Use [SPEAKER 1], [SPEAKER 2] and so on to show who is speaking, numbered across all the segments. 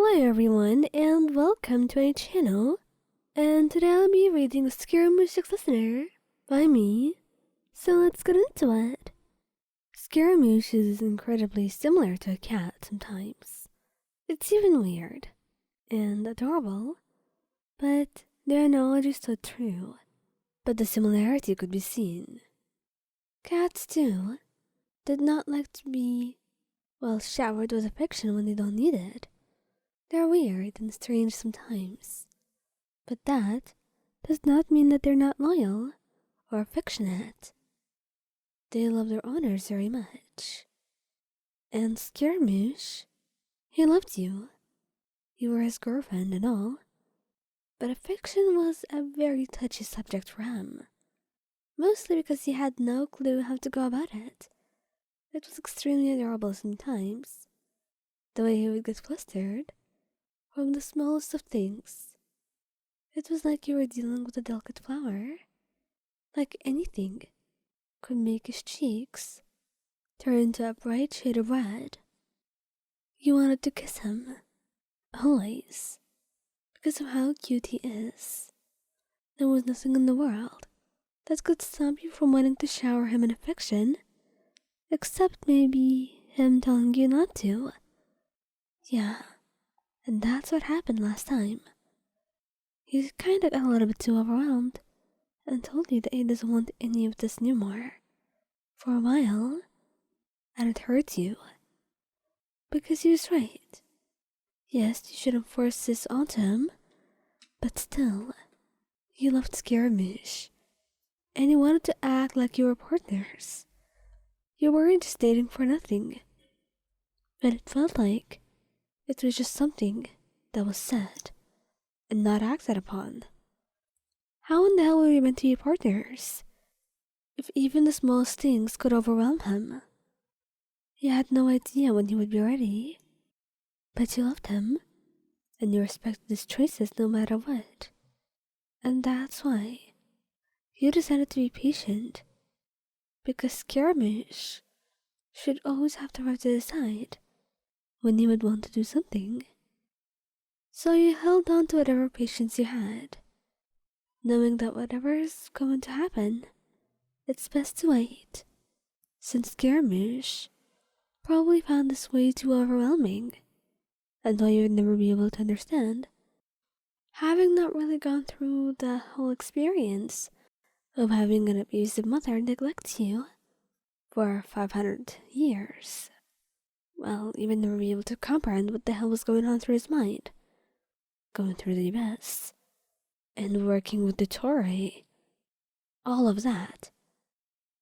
[SPEAKER 1] Hello everyone and welcome to my channel, and today I'll be reading Scaramouche Listener by me, so let's get into it. Scaramouche is incredibly similar to a cat sometimes. It's even weird and adorable, but the analogy is so true, but the similarity could be seen. Cats too did not like to be, showered with affection when they don't need it. They're weird and strange sometimes, but that does not mean that they're not loyal or affectionate. They love their owners very much. And Scaramouche, he loved you. You were his girlfriend and all, but affection was a very touchy subject for him, mostly because he had no clue how to go about it. It was extremely adorable sometimes, the way he would get flustered from the smallest of things. It was like you were dealing with a delicate flower. Like anything could make his cheeks turn into a bright shade of red. You wanted to kiss him, always, because of how cute he is. There was nothing in the world that could stop you from wanting to shower him in affection, except maybe him telling you not to. Yeah, and that's what happened last time. He kind of got a little bit too overwhelmed and told you that he doesn't want any of this anymore for a while, and it hurt you. Because he was right. Yes, you shouldn't force this onto him, but still, you loved Scaramouche, and you wanted to act like you were partners. You weren't just dating for nothing, but it felt like it was just something that was said and not acted upon. How in the hell were you meant to be partners if even the smallest things could overwhelm him? You had no idea when he would be ready, but you loved him, and you respected his choices no matter what. And that's why you decided to be patient, because Scaramouche should always have the right to decide when he would want to do something. So you held on to whatever patience you had, knowing that whatever is going to happen, it's best to wait, since Scaramouche probably found this way too overwhelming, and though you would never be able to understand, having not really gone through the whole experience of having an abusive mother neglect you for 500 years. Well, you would never be able to comprehend what the hell was going on through his mind. Going through the abyss, and working with the Torii, all of that.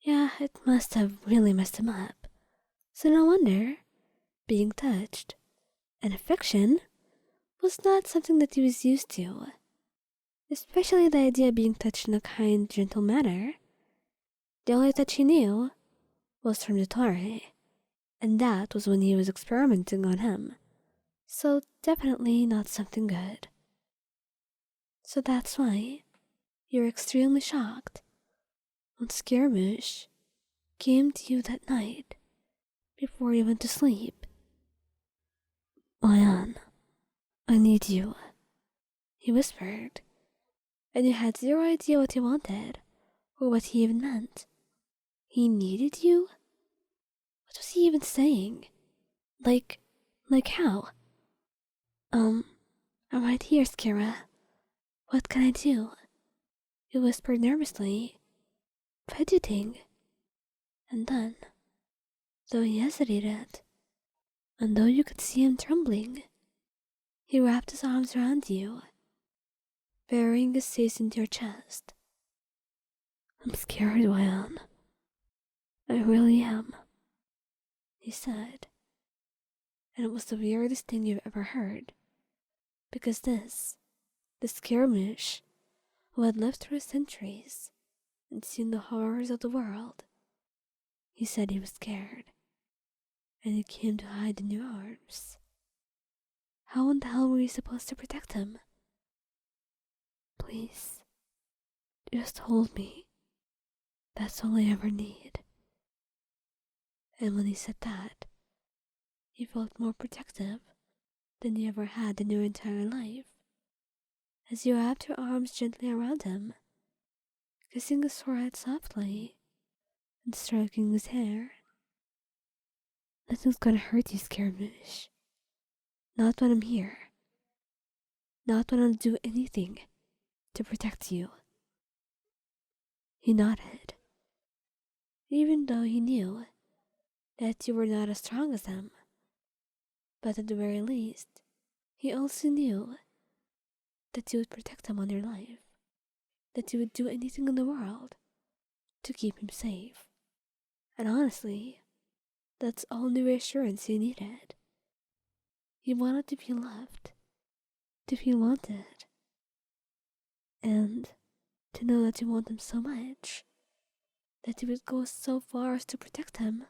[SPEAKER 1] Yeah, it must have really messed him up. So no wonder being touched and affection was not something that he was used to. Especially the idea of being touched in a kind, gentle manner. The only touch he knew was from the Torii, and that was when he was experimenting on him. So definitely not something good. So that's why you're extremely shocked when Scaramouche came to you that night before you went to sleep. Lion, I need you, he whispered, and you had zero idea what he wanted or what he even meant. He needed you? What was he even saying? Like how? I'm right here, Skira. What can I do? He whispered nervously, fidgeting. And then, though he hesitated, and though you could see him trembling, he wrapped his arms around you, burying his face into your chest. I'm scared, Wayan. I really am, he said. And it was the weirdest thing you've ever heard, because the Scaramouche, who had lived through centuries and seen the horrors of the world, he said he was scared, and he came to hide in your arms. How in the hell were you supposed to protect him? Please, just hold me. That's all I ever need. And when he said that, he felt more protective than you ever had in your entire life, as you wrapped your arms gently around him, kissing his forehead softly and stroking his hair. Nothing's gonna hurt you, Scaramouche. Not when I'm here. Not when I'll do anything to protect you. He nodded, even though he knew that you were not as strong as him. But at the very least, he also knew that you would protect him on your life, that you would do anything in the world to keep him safe. And honestly, that's all the reassurance he needed. He wanted to feel loved, to feel wanted, and to know that you want him so much that you would go so far as to protect him.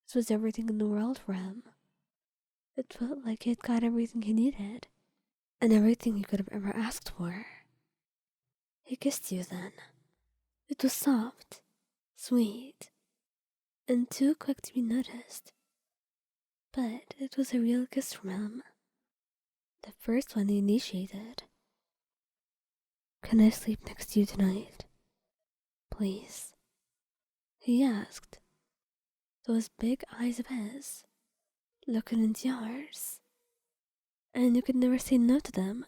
[SPEAKER 1] This was everything in the world for him. It felt like he had got everything he needed, and everything he could have ever asked for. He kissed you then. It was soft, sweet, and too quick to be noticed. But it was a real kiss from him. The first one he initiated. "Can I sleep next to you tonight? Please?" he asked, those big eyes of his looking into yours. And you could never say no to them.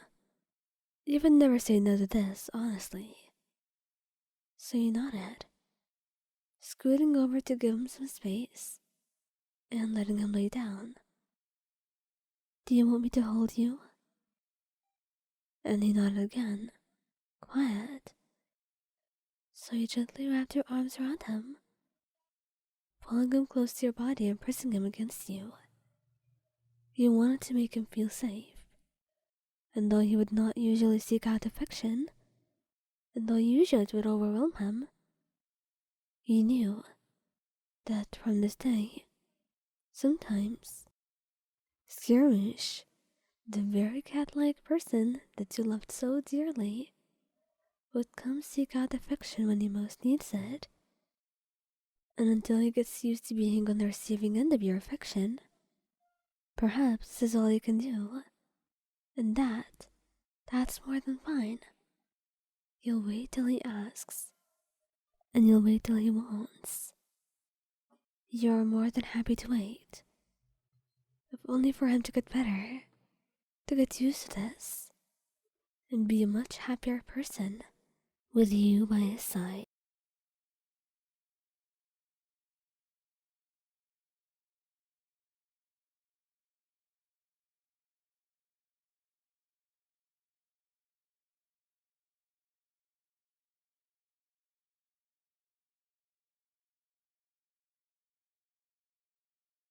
[SPEAKER 1] You would never say no to this, honestly. So you nodded, scooting over to give him some space and letting him lay down. "Do you want me to hold you?" And he nodded again, quiet. So you gently wrapped your arms around him, pulling him close to your body and pressing him against you. You wanted to make him feel safe, and though he would not usually seek out affection, and though usually it would overwhelm him, you knew that from this day, sometimes, Scaramouche, the very cat-like person that you loved so dearly, would come seek out affection when he most needs it. And until he gets used to being on the receiving end of your affection, perhaps this is all you can do. And that's more than fine. You'll wait till he asks, and you'll wait till he wants. You're more than happy to wait, if only for him to get better, to get used to this, and be a much happier person with you by his side.